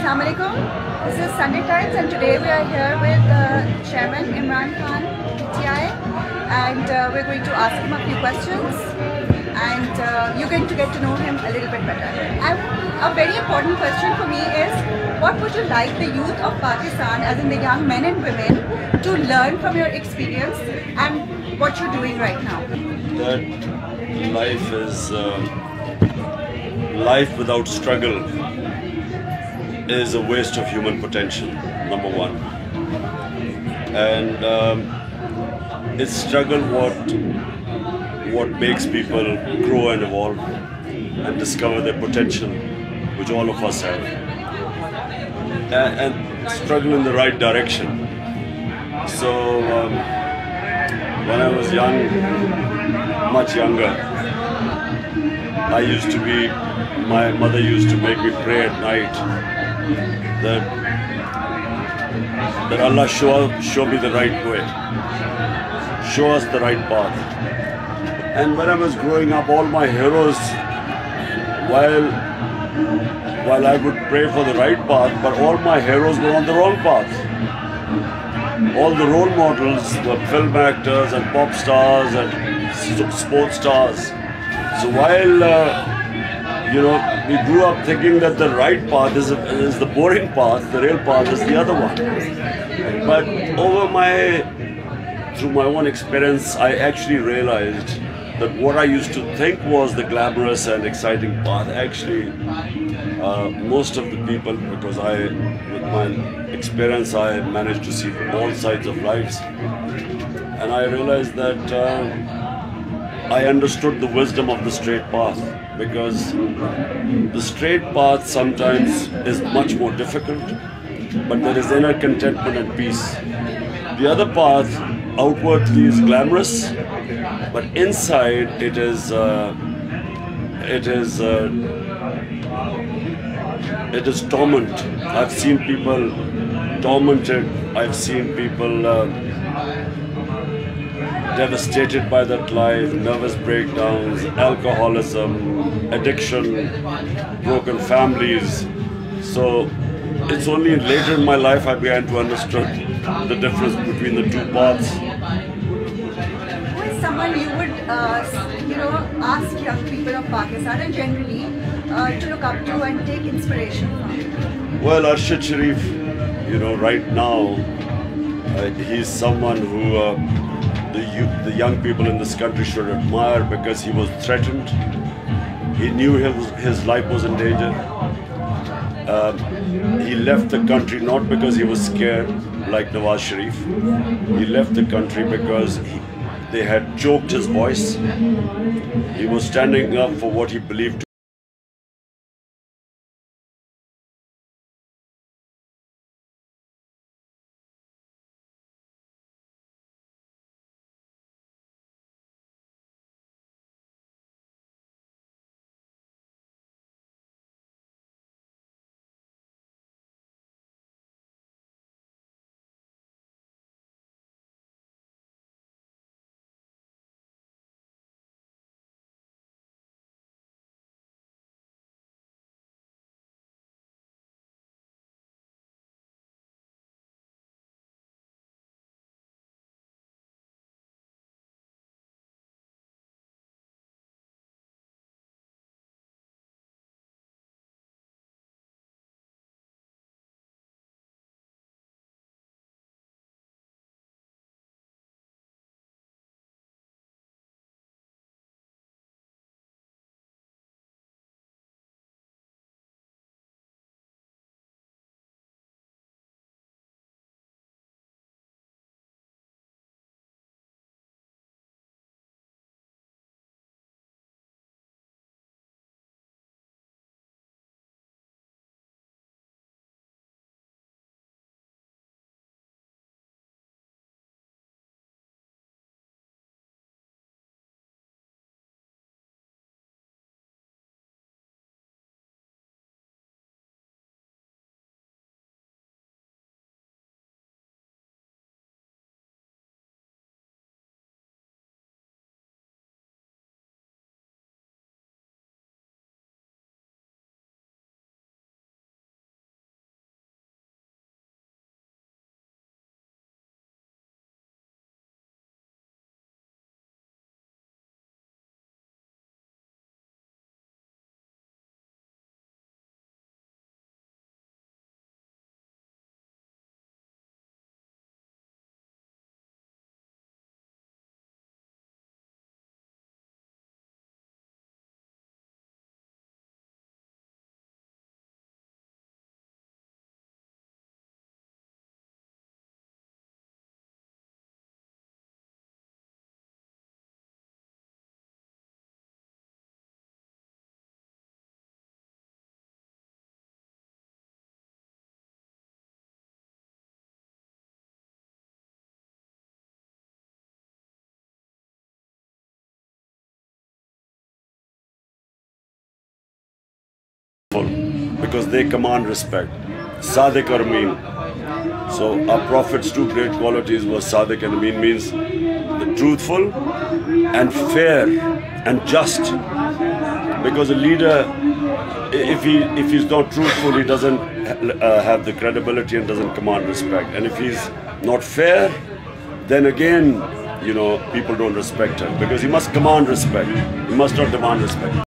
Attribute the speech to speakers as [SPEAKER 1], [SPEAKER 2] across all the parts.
[SPEAKER 1] Assalamu alaikum. This is Sunday Times and today we are here with Chairman Imran Khan, PTI, and we're going to ask him a few questions and you're going to get to know him a little bit better. A very important question for me is, what would you like the youth of Pakistan, as in the young men and women, to learn from your experience and what you're doing right now?
[SPEAKER 2] That life is life without struggle is a waste of human potential, number one. And it's struggle what makes people grow and evolve and discover their potential, which all of us have. And struggle in the right direction. So when I was young, much younger, my mother used to make me pray at night that Allah show me the right way, show us the right path. And when I was growing up, all my heroes, while I would pray for the right path, but all my heroes were on the wrong path. All the role models were film actors and pop stars and sports stars. So while we grew up thinking that the right path is the boring path, the real path is the other one. But through my own experience, I actually realized that what I used to think was the glamorous and exciting path, actually most of the people, because with my experience, I managed to see all sides of lives, and I realized that I understood the wisdom of the straight path, because the straight path sometimes is much more difficult, but there is inner contentment and peace. The other path outwardly is glamorous, but inside it is torment. I've seen people tormented. I've seen people devastated by that life, nervous breakdowns, alcoholism, addiction, broken families. So it's only later in my life I began to understand the difference between the two paths.
[SPEAKER 1] Who is someone you would, ask young people of Pakistan and generally to look up to and take inspiration from?
[SPEAKER 2] Well, Arshad Sharif, right now, he's someone who the young people in this country should admire, because he was threatened. He knew his life was in danger. He left the country not because he was scared like Nawaz Sharif. He left the country because they had choked his voice. He was standing up for what he believed to because they command respect. Sadiq or Ameen. So our Prophet's two great qualities was Sadiq and Ameen, means the truthful and fair and just. Because a leader, if he's not truthful, he doesn't have the credibility and doesn't command respect. And if he's not fair, then again, you know, people don't respect him, because he must command respect. He must not demand respect.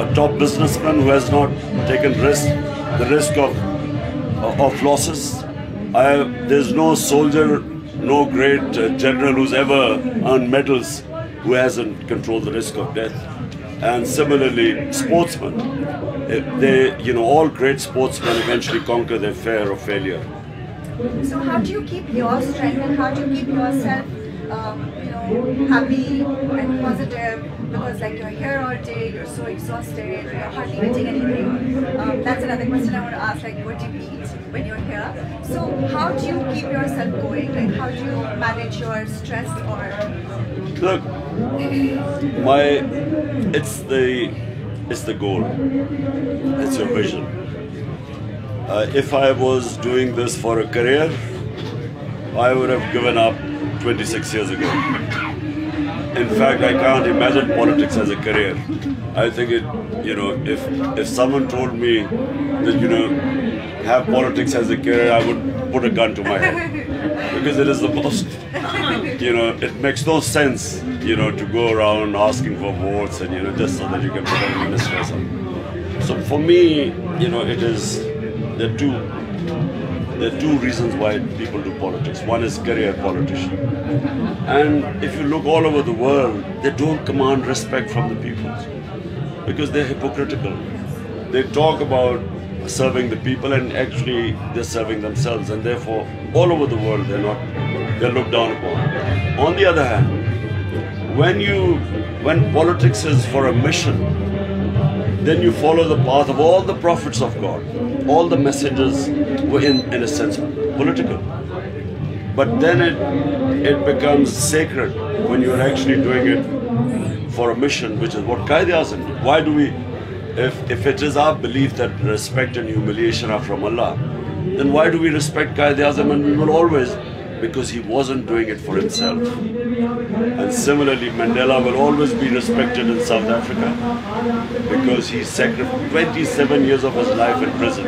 [SPEAKER 2] A top businessman who has not taken the risk of losses. There's no soldier, no great general who's ever earned medals who hasn't controlled the risk of death. And similarly, sportsmen, all great sportsmen eventually conquer their fear of failure.
[SPEAKER 1] So how do you keep your strength and how do you keep yourself, happy and positive? Because like you're here all day, you're so exhausted, you're hardly eating anything. That's another question I want to ask, like what do you eat when you're here? So how do you keep yourself going? Like how do you manage your stress or...
[SPEAKER 2] Look, it's the goal, it's your vision. If I was doing this for a career, I would have given up 26 years ago. In fact, I can't imagine politics as a career. I think if someone told me that, have politics as a career, I would put a gun to my head. Because it is the most, it makes no sense, to go around asking for votes and, just so that you can put a minister or something. So for me, there are two reasons why people do politics. One is career politician. And if you look all over the world, they don't command respect from the people. because they're hypocritical. They talk about serving the people and actually they're serving themselves, and therefore all over the world they're looked down upon. On the other hand, when politics is for a mission, then you follow the path of all the prophets of God. All the messages were in a sense political. But then it becomes sacred when you're actually doing it for a mission, which is what Qaid-e-Azam did. Why do we, if it is our belief that respect and humiliation are from Allah, then why do we respect Qaid-e-Azam? And we will always, because he wasn't doing it for himself. And similarly, Mandela will always be respected in South Africa because he sacrificed 27 years of his life in prison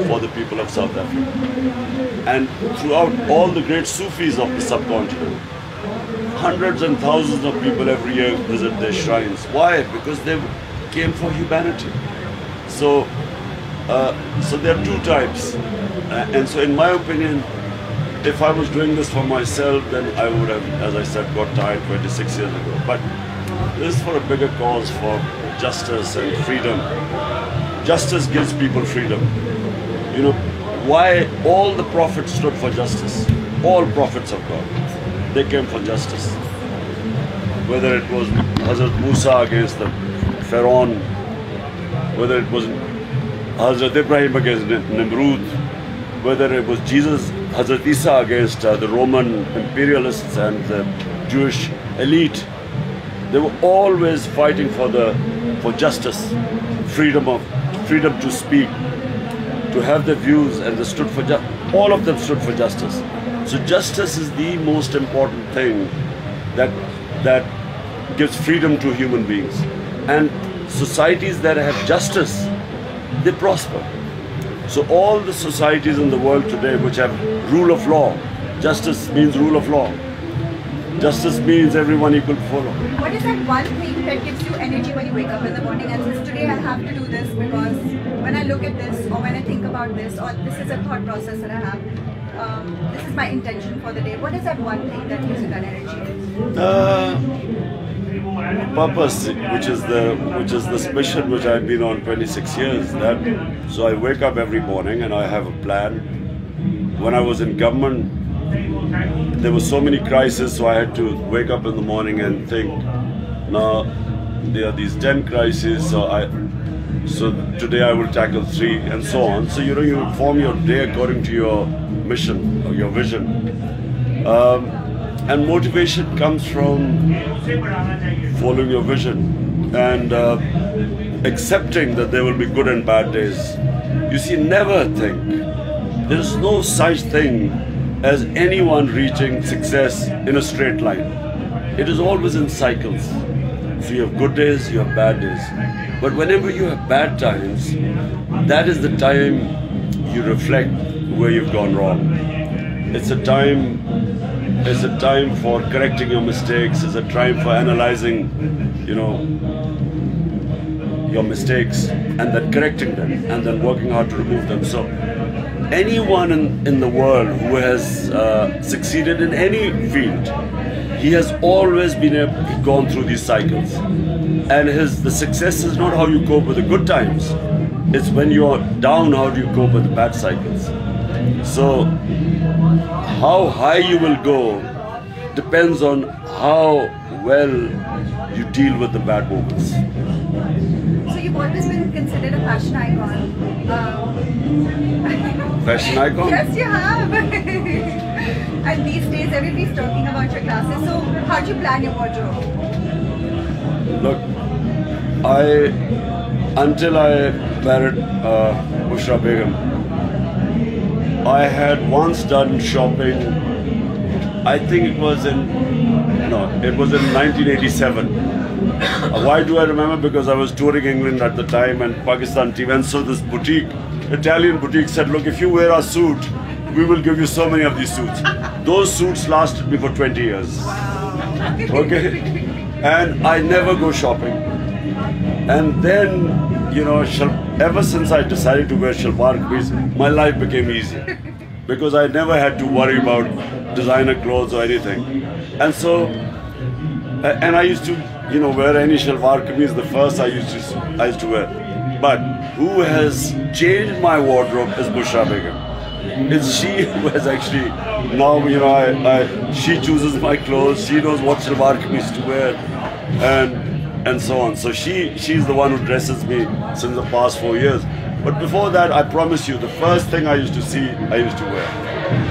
[SPEAKER 2] for the people of South Africa. And throughout all the great Sufis of the subcontinent, hundreds and thousands of people every year visit their shrines. Why? Because they came for humanity. So there are two types. And so in my opinion, if I was doing this for myself, then I would have, as I said, got tired 26 years ago. But this is for a bigger cause, for justice and freedom. Justice gives people freedom. You know, why all the prophets stood for justice? All prophets of God, they came for justice. Whether it was Hazrat Musa against the Pharaoh, whether it was Hazrat Ibrahim against Nimrud, whether it was Jesus, Hazrat Isa against the Roman imperialists and the Jewish elite, they were always fighting for justice, freedom to speak, to have their views, and they stood for all of them stood for justice. So justice is the most important thing that gives freedom to human beings. And societies that have justice, they prosper. So all the societies in the world today which have rule of law, justice means rule of law. Justice means everyone equal before law.
[SPEAKER 1] What is that one thing that gives you energy when you wake up in the morning and says, today I have to do this because when I look at this or when I think about this or this is a thought process that I have, this is my intention for the day. What is that one thing that gives you that energy?
[SPEAKER 2] Purpose, which is this mission which I've been on 26 years. So I wake up every morning and I have a plan. When I was in government, there were so many crises, so I had to wake up in the morning and think, now there are these 10 crises, so today I will tackle 3 and so on. So you form your day according to your mission or your vision. And motivation comes from following your vision and accepting that there will be good and bad days. You see, never think. There is no such thing as anyone reaching success in a straight line. It is always in cycles. So you have good days, you have bad days. But whenever you have bad times, that is the time you reflect where you've gone wrong. It's a time for correcting your mistakes. It's a time for analyzing, your mistakes and then correcting them and then working hard to remove them. So anyone in the world who has succeeded in any field, he has always gone through these cycles. And the success is not how you cope with the good times. It's when you're down, how do you cope with the bad cycles. So how high you will go depends on how well you deal with the bad moments.
[SPEAKER 1] So you've always been considered a fashion icon.
[SPEAKER 2] Fashion icon?
[SPEAKER 1] Yes, you have. And these days everybody's talking about your classes. So how do you plan your wardrobe?
[SPEAKER 2] Look, until I married Bushra Begum, I had once done shopping, I think it was in 1987. Why do I remember? Because I was touring England at the time and Pakistan TV, and so this Italian boutique said, look, if you wear our suit, we will give you so many of these suits. Those suits lasted me for 20 years.
[SPEAKER 1] Wow.
[SPEAKER 2] Okay? And I never go shopping. And then, ever since I decided to wear shalwar kameez, my life became easier. Because I never had to worry about designer clothes or anything. And so And I used to, wear any shalwar kameez. The first I used to wear. But who has changed my wardrobe is Bushra Begum. It's she who has actually now, she chooses my clothes. She knows what shalwar kameez to wear, and so on. So she's the one who dresses me since the past 4 years. But before that, I promise you, the first thing I used to see, I used to wear.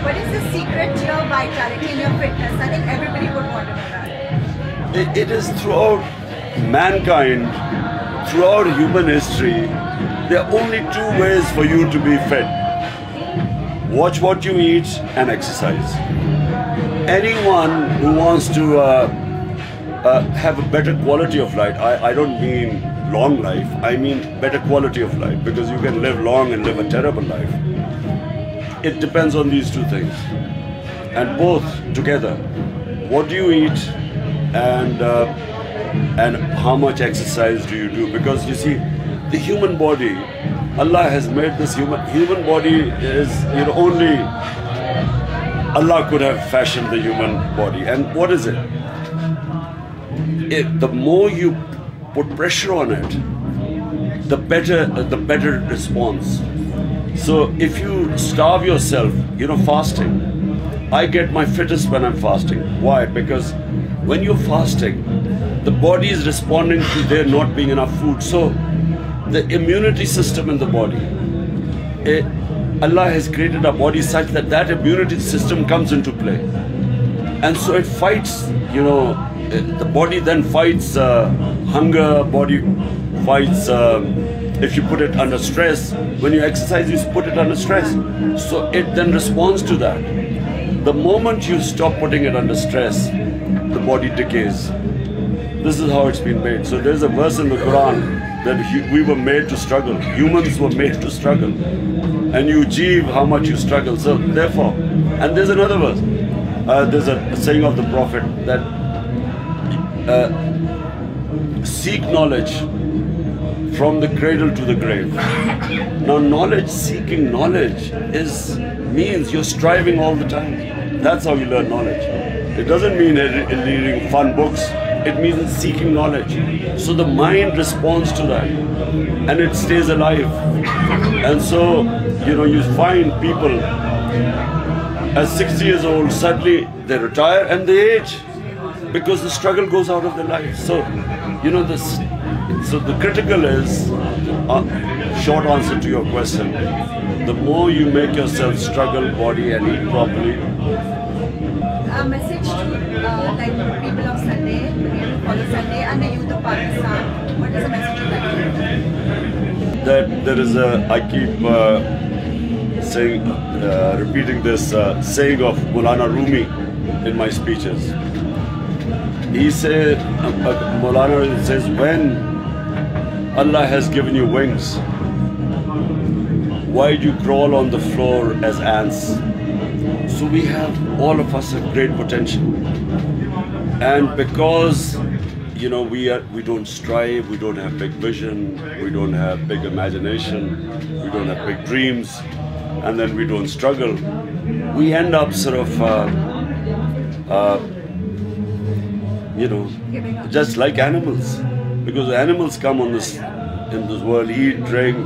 [SPEAKER 1] What is the secret to your vitality and your fitness? I think everybody would want to know that.
[SPEAKER 2] It is throughout mankind, throughout human history, there are only two ways for you to be fit. Watch what you eat and exercise. Anyone who wants to have a better quality of life, I don't mean long life, I mean better quality of life, because you can live long and live a terrible life. It depends on these two things, and both together. What do you eat, and how much exercise do you do? Because you see, the human body, Allah has made this human body is, only Allah could have fashioned the human body. And what is it? The more you put pressure on it, the better response. So if you starve yourself, fasting, I get my fittest when I'm fasting. Why? Because when you're fasting, the body is responding to there not being enough food. So the immunity system in the body, Allah has created our body such that immunity system comes into play. And so it fights, the body then fights hunger, body fights if you put it under stress. When you exercise, you put it under stress. So it then responds to that. The moment you stop putting it under stress, the body decays. This is how it's been made. So there's a verse in the Quran that we were made to struggle. Humans were made to struggle. And you achieve how much you struggle. So therefore, and there's another verse. There's a saying of the Prophet that seek knowledge from the cradle to the grave. Now seeking knowledge means you're striving all the time. That's how you learn knowledge. It doesn't mean reading fun books. It means seeking knowledge. So the mind responds to that and it stays alive. And so, you find people at 60 years old, suddenly they retire and they age because the struggle goes out of their life. So, so the critical is, short answer to your question, the more you make yourself struggle, body and eat properly.
[SPEAKER 1] A message to people of Sunday, who follow Sunday, and the youth of Pakistan. What is the message to them?
[SPEAKER 2] That there is I keep repeating this saying of Maulana Rumi in my speeches. He said, Maulana says, when Allah has given you wings, why do you crawl on the floor as ants? So we have, all of us have great potential. And because, we don't strive, we don't have big vision, we don't have big imagination, we don't have big dreams, and then we don't struggle, we end up sort of, just like animals. Because animals come in this world, eat, drink,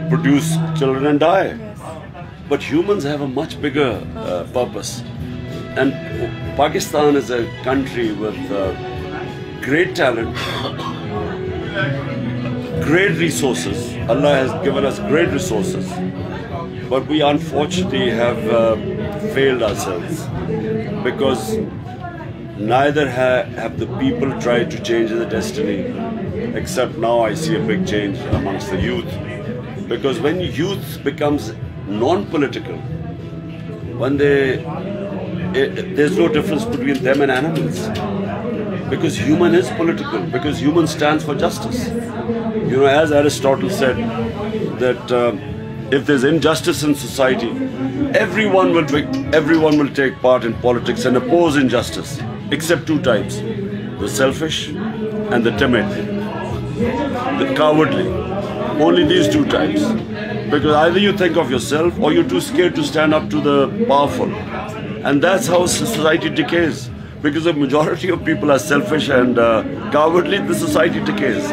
[SPEAKER 2] produce children and die. But humans have a much bigger purpose. And Pakistan is a country with great talent, great resources. Allah has given us great resources. But we unfortunately have failed ourselves because neither have the people tried to change the destiny, except now I see a big change amongst the youth. Because when youth becomes non-political, when there's no difference between them and animals, because human is political, because human stands for justice. As Aristotle said, that if there's injustice in society, everyone will take part in politics and oppose injustice, except two types: the selfish and the timid, the cowardly. Only these two types. Because either you think of yourself or you're too scared to stand up to the powerful. And that's how society decays. because the majority of people are selfish and cowardly, the society decays.